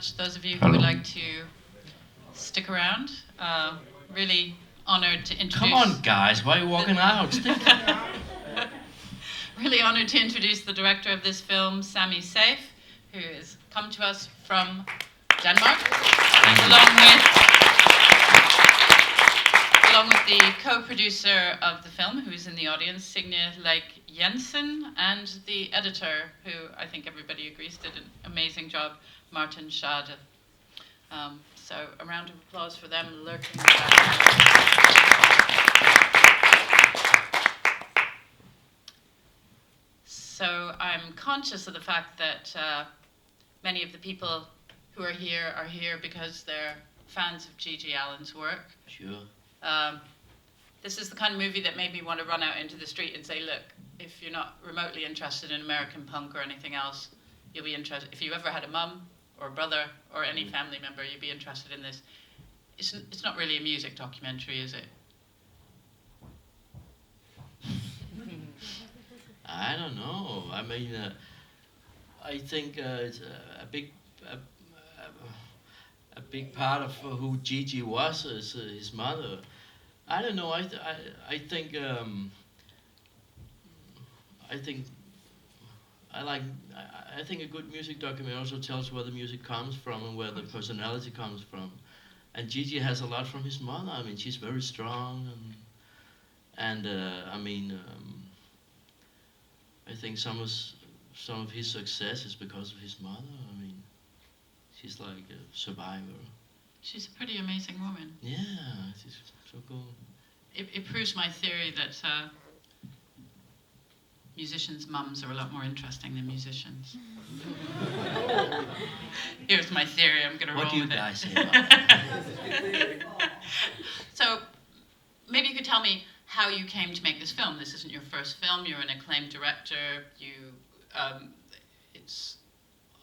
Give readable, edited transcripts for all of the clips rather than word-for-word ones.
much, those of you who would like to stick around. Really honored to introduce... Come on, guys, why are you walking out? Stick. Really honored to introduce the director of this film, Sami Saif, who has come to us from Denmark, along with the co-producer of the film, who is in the audience, Signe Lake Jensen, and the editor, who I think everybody agrees did an amazing job, Martin Schade. So a round of applause for them lurking back. So I'm conscious of the fact that many of the people who are here because they're fans of Gigi Allin's work. Sure. This is the kind of movie that made me want to run out into the street and say, look, if you're not remotely interested in American punk or anything else, you'll be interested. If you ever had a mum or a brother or any family member, you'd be interested in this. It's not really a music documentary, is it? I don't know. I mean, I think it's a big part of who Gigi was is his mother. I don't know. I think I think a good music documentary also tells where the music comes from and where the personality comes from. And Gigi has a lot from his mother. I mean, she's very strong, and I mean, I think some of his success is because of his mother. I mean, she's like a survivor. She's a pretty amazing woman. Yeah, she's so cool. It proves my theory that musicians' mums are a lot more interesting than musicians. Here's my theory. I'm going to roll with it. What do you guys say about it? So, maybe you could tell me how you came to make this film. This isn't your first film. You're an acclaimed director. It's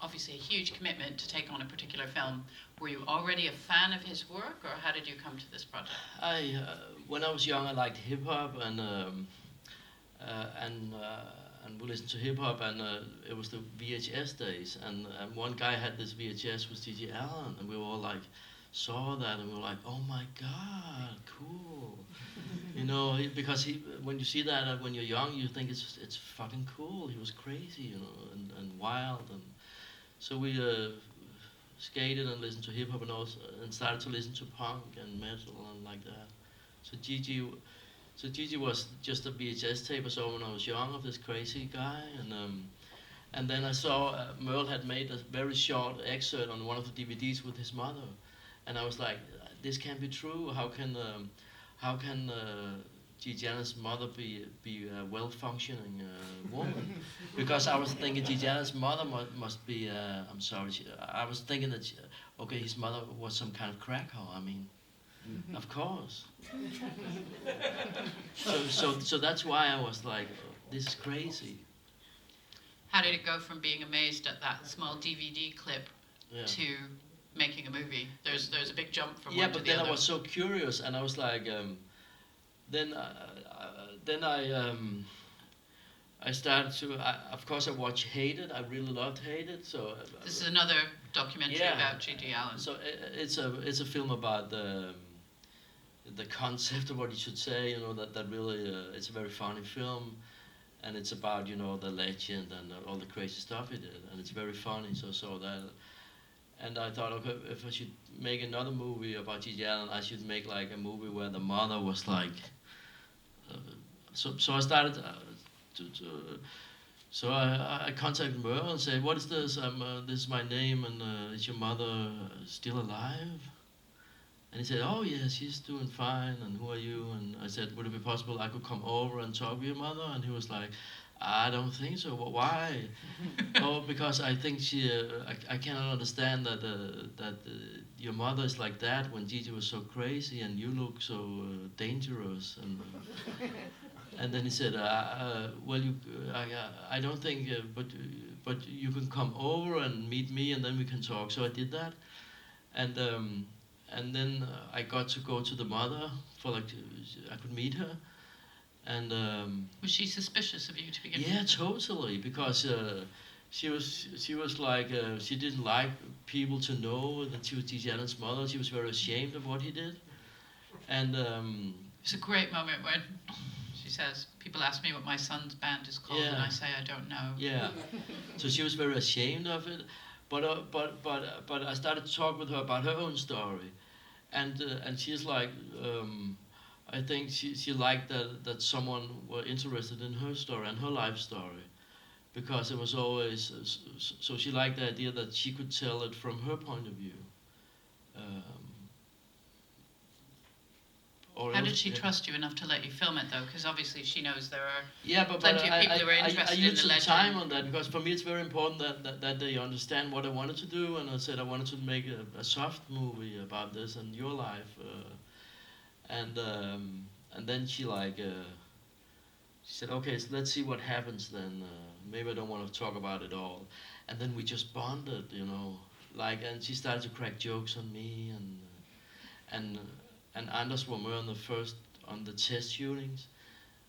obviously a huge commitment to take on a particular film. Were you already a fan of his work, or how did you come to this project? When I was young, I liked hip hop and we listened to hip hop, and it was the VHS days, and one guy had this VHS with Gigi Allin, and we all like saw that, and we were like, oh my God, cool. You know, because when you see that when you're young, you think it's fucking cool. He was crazy, you know, and wild, and so we skated and listened to hip hop and started to listen to punk and metal and like that. So Gigi was just a VHS tape or so when I was young of this crazy guy, and then I saw Merle had made a very short excerpt on one of the DVDs with his mother, and I was like, this can't be true. How can Gigi Allin's mother be a well-functioning woman? Because I was thinking Gigi Allin's mother must be. I'm sorry. I was thinking that okay, his mother was some kind of crack hoe. I mean, of course. So that's why I was like, this is crazy. How did it go from being amazed at that small DVD clip to making a movie? There's a big jump from one to the other. Yeah, but then I was so curious, and I was like, then I started to. Of course, I watched Hated. I really loved Hated. So this is another documentary about Gigi Allin. So it's a film about the concept of what you should say. You know that really it's a very funny film, and it's about the legend and all the crazy stuff he did, and it's very funny. So that. And I thought, okay, if I should make another movie about Gigi Allin, I should make like a movie where the mother was like. So I started so I contacted Merle and said, "What is this? This is my name, and is your mother still alive?" And he said, "Oh yes, she's doing fine. And who are you?" And I said, "Would it be possible I could come over and talk with your mother?" And he was like, I don't think so. Why? Oh, because I think I cannot understand that your mother is like that when Gigi was so crazy and you look so dangerous. And then he said, well, I don't think, but you can come over and meet me and then we can talk. So I did that, and then I got to go to the mother I could meet her. And was she suspicious of you to begin with? Yeah, totally, because she was like she didn't like people to know that she was Gigi Allen's mother. She was very ashamed of what he did, and It's a great moment when she says, "People ask me what my son's band is called, and Yeah. I say I don't know." yeah, so she was very ashamed of it. But I started to talk with her about her own story, and she's like, I think she liked that someone were interested in her story and her life story, because it was always so she liked the idea that she could tell it from her point of view. Um, or How else- did she yeah. trust you enough to let you film it, though? Because obviously she knows there are Yeah, but plenty of I, people I, who are I, I interested in used the some legend. time on that, because for me it's very important that they understand what I wanted to do, and I said I wanted to make a soft movie about this and your life, and then she said, okay, so let's see what happens then. Maybe I don't want to talk about it all, and then we just bonded, and she started to crack jokes on me, and Anders were more on the test shootings,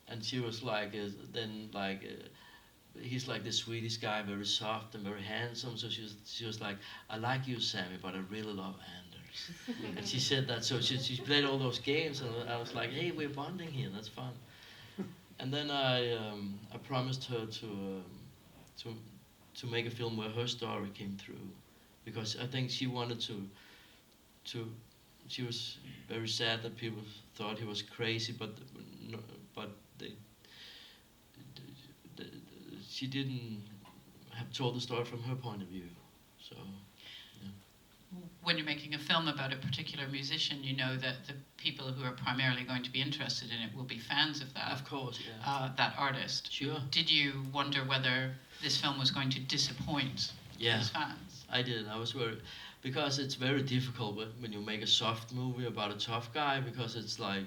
and she was like, he's like the Swedish guy, very soft and very handsome. So she was like, I like you, Sammy, but I really love Anders. And she said that. So she played all those games, and I was like, hey, we're bonding here. That's fun. And then I promised her to make a film where her story came through, because I think she wanted to. She was very sad that people thought he was crazy, but they, she didn't have told the story from her point of view. So, When you're making a film about a particular musician, you know that the people who are primarily going to be interested in it will be fans of that. of course, yeah. That artist. Sure. Did you wonder whether this film was going to disappoint Yeah, his fans? I did. I was worried, because it's very difficult when you make a soft movie about a tough guy, because it's like.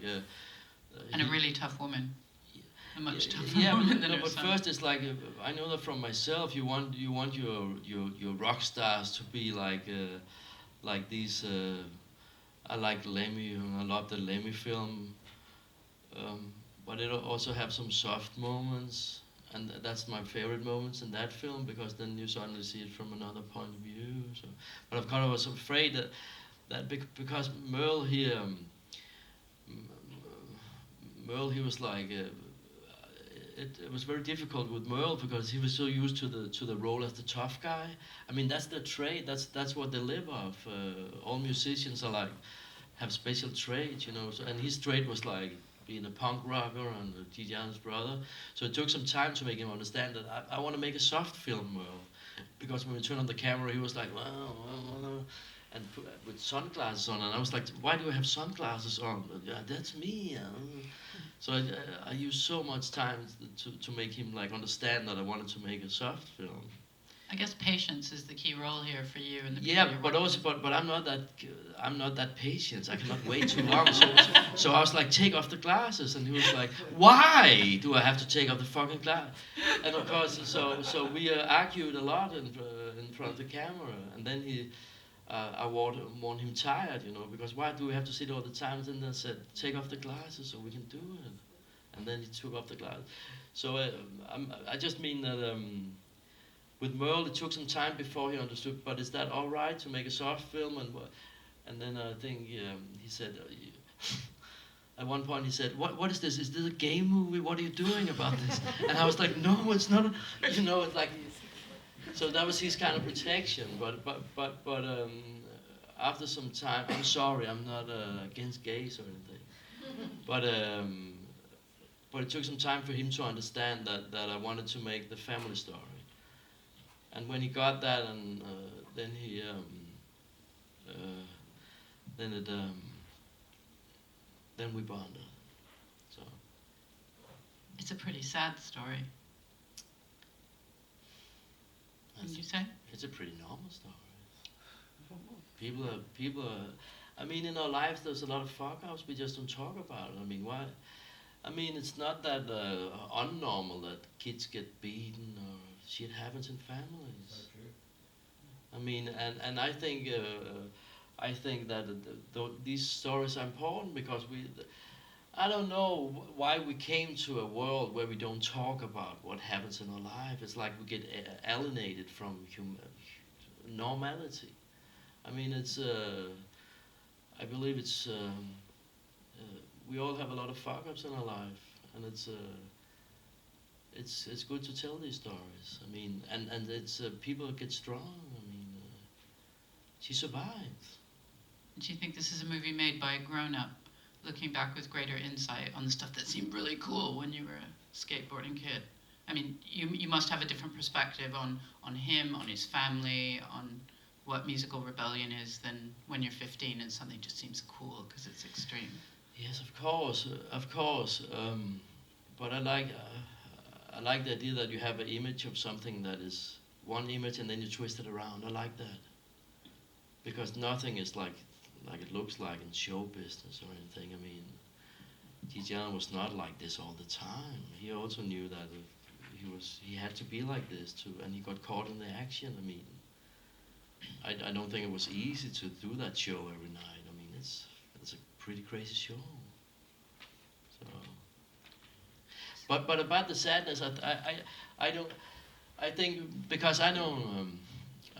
And a really tough woman. A much tougher yeah, woman but, than no, her but son. first it's like I know that from myself. You want your rock stars to be like these. I like Lemmy, and I love the Lemmy film, but it also have some soft moments, and that's my favorite moments in that film, because then you suddenly see it from another point of view. So, but of course I was afraid that because Merle here. Merle, he was like, it was very difficult with Merle, because he was so used to the role as the tough guy. I mean, that's the trait. That's what they live off. All musicians are like have special traits, So, and his trait was like being a punk rocker and Gigi Allen's brother. So it took some time to make him understand that I want to make a soft film, Merle, because when we turned on the camera, he was like, well, and with sunglasses on, and I was like, why do I have sunglasses on? Yeah, that's me. So I used so much time to make him like understand that I wanted to make a soft film. I guess patience is the key role here for you and the people Yeah, you're but working also, with. but I'm not that patient. I cannot wait too long. So I was like, take off the glasses, and he was like, why do I have to take off the fucking glass? And of course, so we argued a lot in front of the camera, and then I want him tired, because why do we have to sit all the time? And then I said, take off the glasses so we can do it. And then he took off the glasses. So I just mean that with Merle, it took some time before he understood. But is that all right to make a soft film? And then I think he said, at one point he said, what is this? Is this a gay movie? What are you doing about this? And I was like, no, it's not. It's like. So that was his kind of protection, but after some time, I'm sorry, I'm not against gays or anything, but it took some time for him to understand that I wanted to make the family story, and when he got that, and then he then we bonded. So It's a pretty sad story. Did you say? it's a pretty normal story. People are. I mean, in our lives, there's a lot of fuck ups we just don't talk about. I mean, why? I mean, it's not that unnormal that kids get beaten or shit happens in families. I mean, and I think that these stories are important, because I don't know why we came to a world where we don't talk about what happens in our life. It's like we get alienated from normality. I mean, it's. I believe it's. We all have a lot of fuck ups in our life, and it's good to tell these stories. I mean, and it's people get strong. I mean, she survived. Do you think this is a movie made by a grown-up, looking back with greater insight on the stuff that seemed really cool when you were a skateboarding kid? I mean, you must have a different perspective on him, on his family, on what musical rebellion is than when you're 15 and something just seems cool because it's extreme. Yes, of course, of course. But I like the idea that you have an image of something that is one image and then you twist it around. I like that because nothing is like it looks like in show business or anything. I mean, Gigi was not like this all the time. He also knew that he had to be like this too, and he got caught in the action. I mean, I don't think it was easy to do that show every night. I mean, it's a pretty crazy show. So, but about the sadness, I don't. I think because I don't.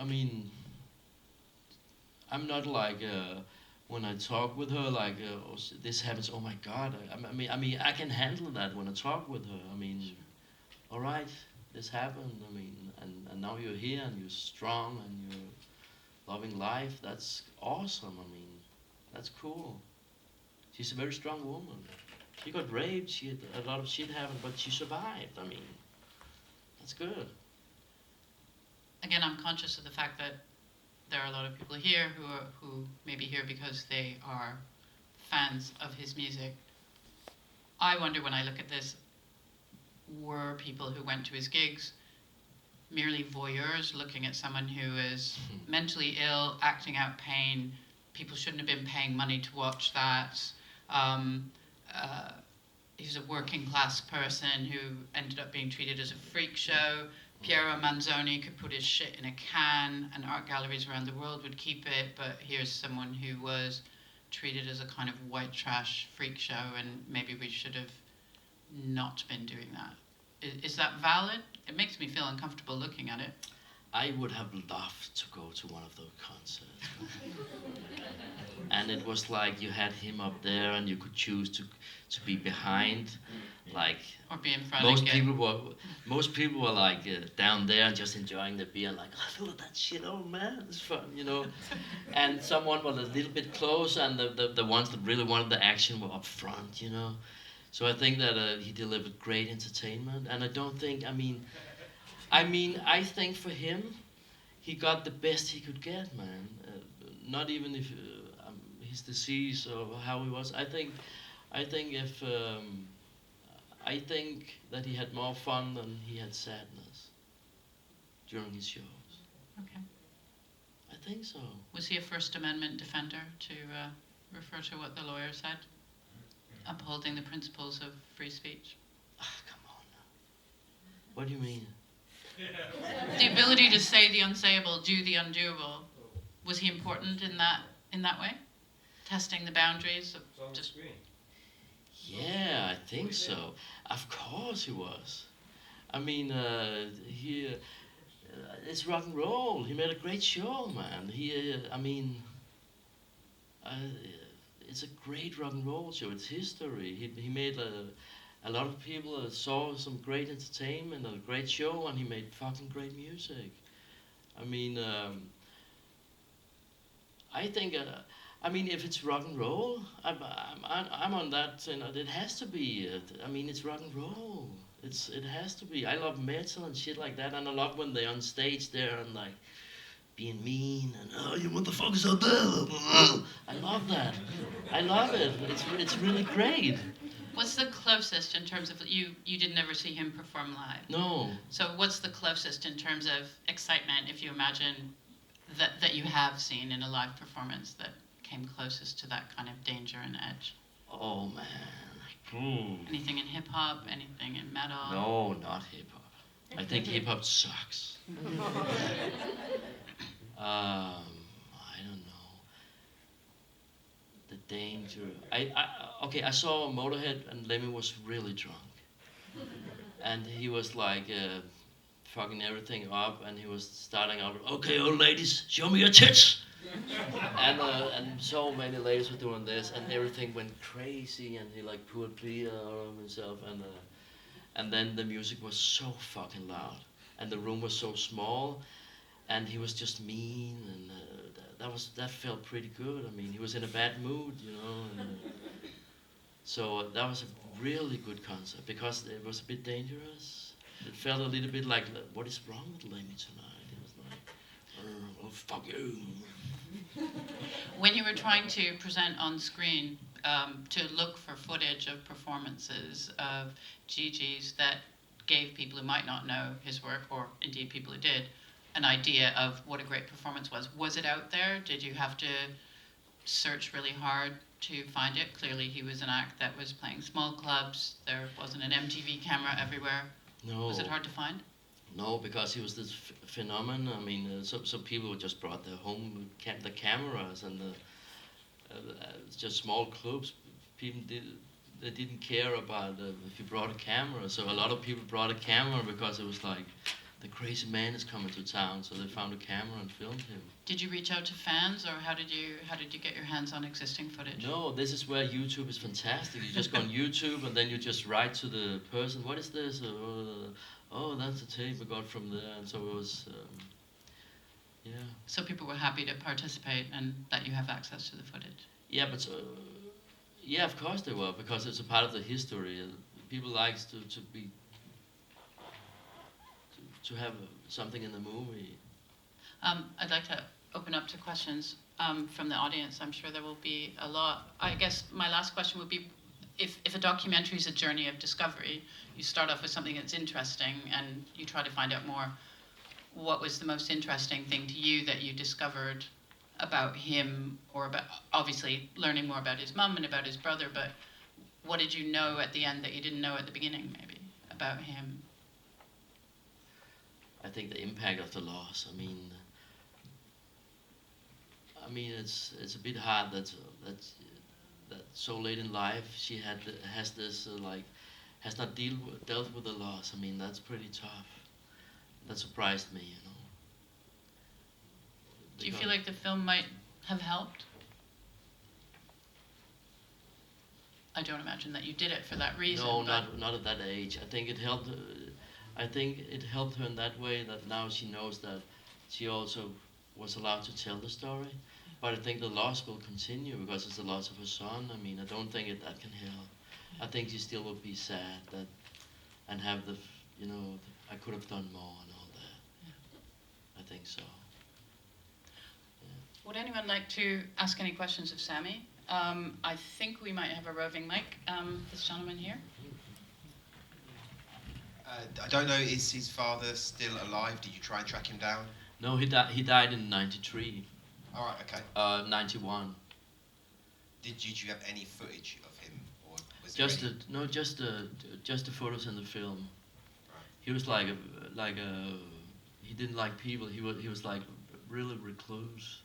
I mean, I'm not like when I talk with her like oh, this happens. Oh my God! I mean, I can handle that when I talk with her. I mean, all right, this happened. I mean, and now you're here and you're strong and you're loving life. That's awesome. I mean, that's cool. She's a very strong woman. She got raped. She had a lot of shit happen, but she survived. I mean, that's good. Again, I'm conscious of the fact that there are a lot of people here who may be here because they are fans of his music. I wonder when I look at this, were people who went to his gigs merely voyeurs looking at someone who is mentally ill, acting out pain? People shouldn't have been paying money to watch that. He's a working class person who ended up being treated as a freak show. Piero Manzoni could put his shit in a can and art galleries around the world would keep it, but here's someone who was treated as a kind of white trash freak show, and maybe we should have not been doing that. Is that valid? It makes me feel uncomfortable looking at it. I would have loved to go to one of those concerts. And it was like you had him up there and you could choose to be behind, like or be in front. Most people were like down there and just enjoying the beer, like, oh, look at that shit, oh man, it's fun, you know. And someone was a little bit close, and the ones that really wanted the action were up front, you know. So I think that he delivered great entertainment, and I don't think, I think for him, he got the best he could get, man. Not even if his disease or how he was. I think that he had more fun than he had sadness during his shows. Okay. I think so. Was he a First Amendment defender, to refer to what the lawyer said? Upholding the principles of free speech? Come on now. What do you mean? The ability to say the unsayable, do the undoable. Was he important in that way? Testing the boundaries of just... Yeah, I think so. Of course he was. I mean, it's rock and roll. He made a great show, man. It's a great rock and roll show. It's history. He made a lot of people saw some great entertainment and a great show, and he made fucking great music. I mean, I think. If it's rock and roll, I'm on that. You know, it has to be. It's rock and roll. It has to be. I love metal and shit like that, and I love when they're on stage there and like being mean and oh, you motherfuckers out there. I love that. I love it. It's really great. What's the closest in terms of you did never see him perform live? No. So what's the closest in terms of excitement, if you imagine that you have seen in a live performance that came closest to that kind of danger and edge? Oh man. Anything in hip hop? Anything in metal? No, not hip hop. I think hip hop sucks. I don't know. Danger. Okay, I saw Motorhead and Lemmy was really drunk. And he was like fucking everything up, and he was starting out, okay, old ladies, show me your tits. And so many ladies were doing this, and everything went crazy, and he like poured beer all over himself, and then the music was so fucking loud, and the room was so small, and he was just mean, and that felt pretty good. I mean, he was in a bad mood, you know. So that was a really good concert because it was a bit dangerous. It felt a little bit like, what is wrong with Lemmy tonight? It was like, oh fuck you. When you were trying to present on screen, to look for footage of performances of Gigi's that gave people who might not know his work, or indeed people who did, an idea of what a great performance was it out there? Did you have to search really hard to find it? Clearly he was an act that was playing small clubs. There wasn't an MTV camera everywhere. No. Was it hard to find? No, because he was this phenomenon. I mean, so people just brought their home the cameras, and just small clubs. People they didn't care about if you brought a camera. So a lot of people brought a camera because it was like, the crazy man is coming to town. So they found a camera and filmed him. Did you reach out to fans, or how did you get your hands on existing footage? No, this is where YouTube is fantastic. You just go on YouTube, and then you just write to the person, what is this? Oh, that's a tape we got from there. And so it was, yeah. So people were happy to participate and that you have access to the footage? Yeah, but yeah, of course they were, because it's a part of the history. People like to have something in the movie. I'd like to open up to questions from the audience. I'm sure there will be a lot. I guess my last question would be, if a documentary is a journey of discovery, you start off with something that's interesting and you try to find out more. What was the most interesting thing to you that you discovered about him, or about, obviously, learning more about his mum and about his brother, but what did you know at the end that you didn't know at the beginning, maybe, about him? I think the impact of the loss. I mean, it's a bit hard that so late in life she has this has not dealt with the loss. I mean, that's pretty tough. That surprised me, you know. Do you feel like the film might have helped? I don't imagine that you did it for that reason. No, not at that age. I think it helped. I think it helped her in that way, that now she knows that she also was allowed to tell the story. But I think the loss will continue because it's the loss of her son. I mean, I don't think that can help. I think she still would be sad and have I could have done more and all that. Yeah. I think so. Yeah. Would anyone like to ask any questions of Sammy? I think we might have a roving mic. This gentleman here. I don't know, is his father still alive? Did you try and track him down? No, he died in '93. All right, okay. 91. Did you have any footage of him, or was Just there any? just the photos in the film. Right. He was he didn't like people. He was like really recluse,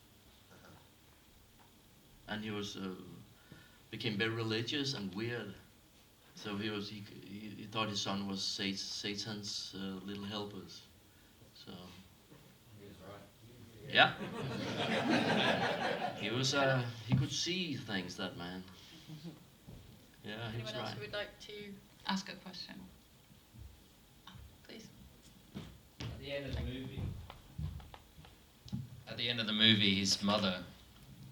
and he was became very religious and weird. So he thought his son was Satan's little helpers. So. Yeah. He was. He could see things. That man. Yeah, he was Anyone else right. who would like to ask a question? Please. At the end of the movie, his mother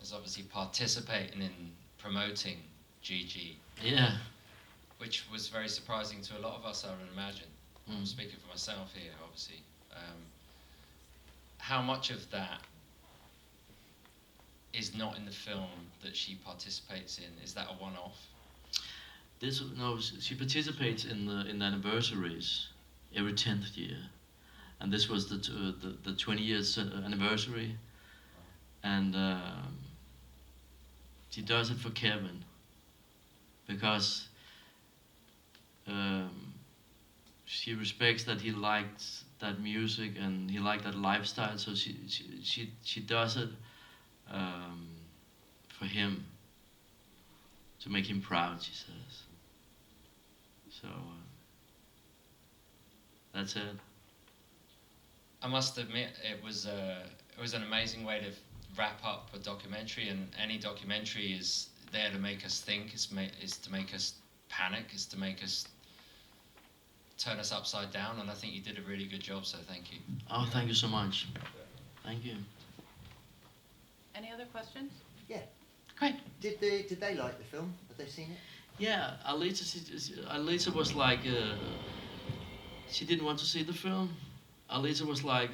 is obviously participating in promoting Gigi, Yeah. which was very surprising to a lot of us, I would imagine. I'm Mm. speaking for myself here, obviously. How much of that is not in the film that she participates in? Is that a one-off? She participates in the anniversaries every 10th year, and this was the 20 years anniversary, and she does it for Kevin because she respects that he liked that music and he liked that lifestyle, so she does it for him, to make him proud, she says. So that's it. I must admit, it was an amazing way to wrap up a documentary, and any documentary is there to make us think, is to make us panic, is to make us turn us upside down, and I think you did a really good job, so thank you. Oh, thank you so much. Thank you. Any other questions? Yeah. Great. Did they like the film? Have they seen it? Yeah, Alita was like, she didn't want to see the film. Alita was like,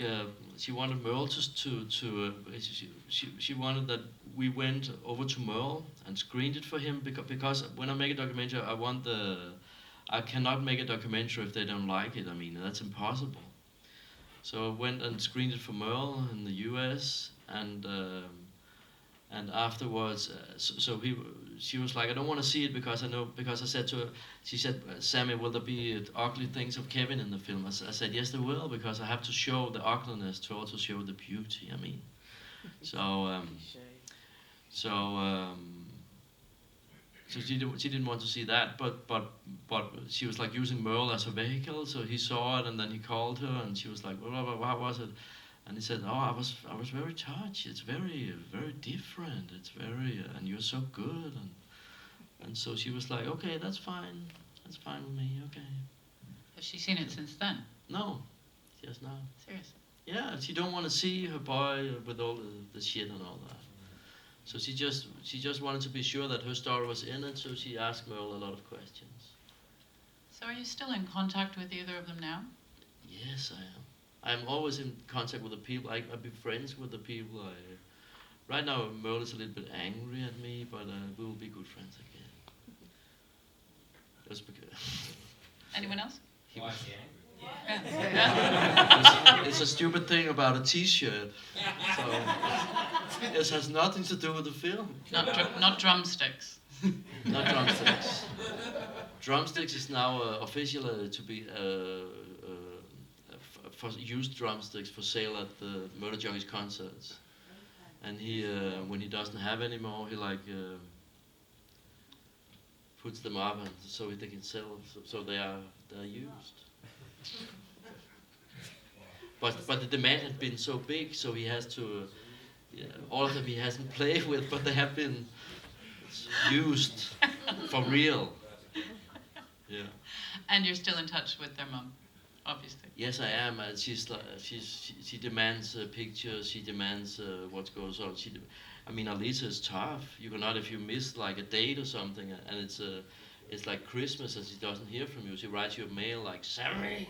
she wanted Merle she wanted that we went over to Merle and screened it for him, because when I make a documentary, I cannot make a documentary if they don't like it. I mean, that's impossible. So I went and screened it for Merle in the US, and afterwards, she was like, I don't want to see it because I said to her, she said, Sammy, will there be ugly things of Kevin in the film? I said, yes, there will, because I have to show the ugliness to also show the beauty. I mean, so she didn't want to see that, but she was like using Merle as a vehicle. So he saw it, and then he called her, and she was like, well, how was it? And he said, oh, I was very touched. It's very, very different. It's very, and you're so good. And so she was like, okay, that's fine. That's fine with me, okay. Has she seen it since then? No, she has not. Seriously? Yeah, she don't want to see her boy with all the shit and all that. So she just wanted to be sure that her story was in it, so she asked Merle a lot of questions. So are you still in contact with either of them now? Yes, I am. I'm always in contact with the people. I be friends with the people. Right now, Merle is a little bit angry at me, but we will be good friends again. Just because. Anyone else? Why is he angry? It's a stupid thing about a T-shirt. So it has nothing to do with the film. Not drumsticks. Not drumsticks. Drumsticks is now officially to be for used drumsticks for sale at the Murder Jockeys concerts. And he, when he doesn't have any more, he puts them up and so they can sell them. So they're used. But the demand had been so big, so he has to. All of them he hasn't played with, but they have been used for real. Yeah. And you're still in touch with their mum, obviously. Yes, I am. She demands pictures. She demands what goes on. I mean, Alita is tough. You cannot, if you miss like a date or something, and it's like Christmas and she doesn't hear from you. She writes you a mail like, Sammy.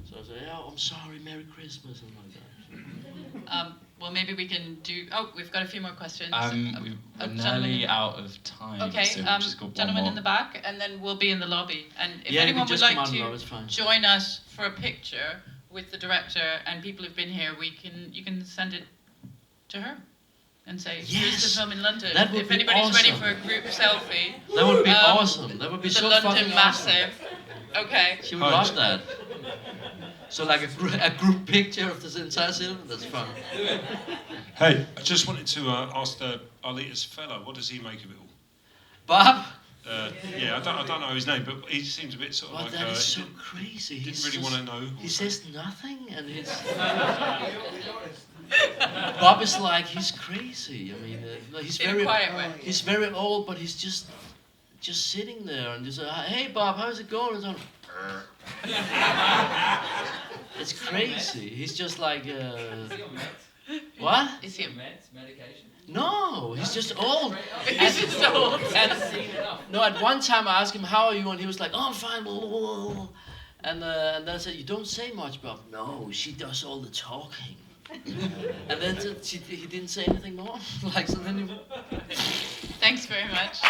So I say, oh, I'm sorry, Merry Christmas, and like that. Well, maybe we can do. Oh, we've got a few more questions. We're nearly out of time. Okay, so we've just got gentlemen one in the back, and then we'll be in the lobby. And if Yeah, anyone would just like come on, to no, it's fine. join us for a picture with the director and people who've been here, you can send it to her and say, here's Yes, the film in London. that would If be anybody's ready awesome. for a group selfie. That would be awesome. That would be the so London fucking Massive. awesome. Okay. She would love that. So like a group picture of this entire cinema. That's fun. Hey, I just wanted to ask Alita's fellow, what does he make of it all? Bob. Yeah, I don't know his name, but he seems a bit sort of But like. that is so crazy. Didn't really want to know. He says nothing, and he's. Bob is like, he's crazy. I mean, he's In a very. quiet way. He's very old, but he's just sitting there and just hey Bob, how's it going? And it's crazy. He's just like. What? Is he a medication? No, he's just old. He's just old. No, at one time I asked him, how are you? And he was like, oh, I'm fine. Blah, blah, blah. And then I said, you don't say much, Bob. No, she does all the talking. And then he didn't say anything more. Like, so then he... Thanks very much.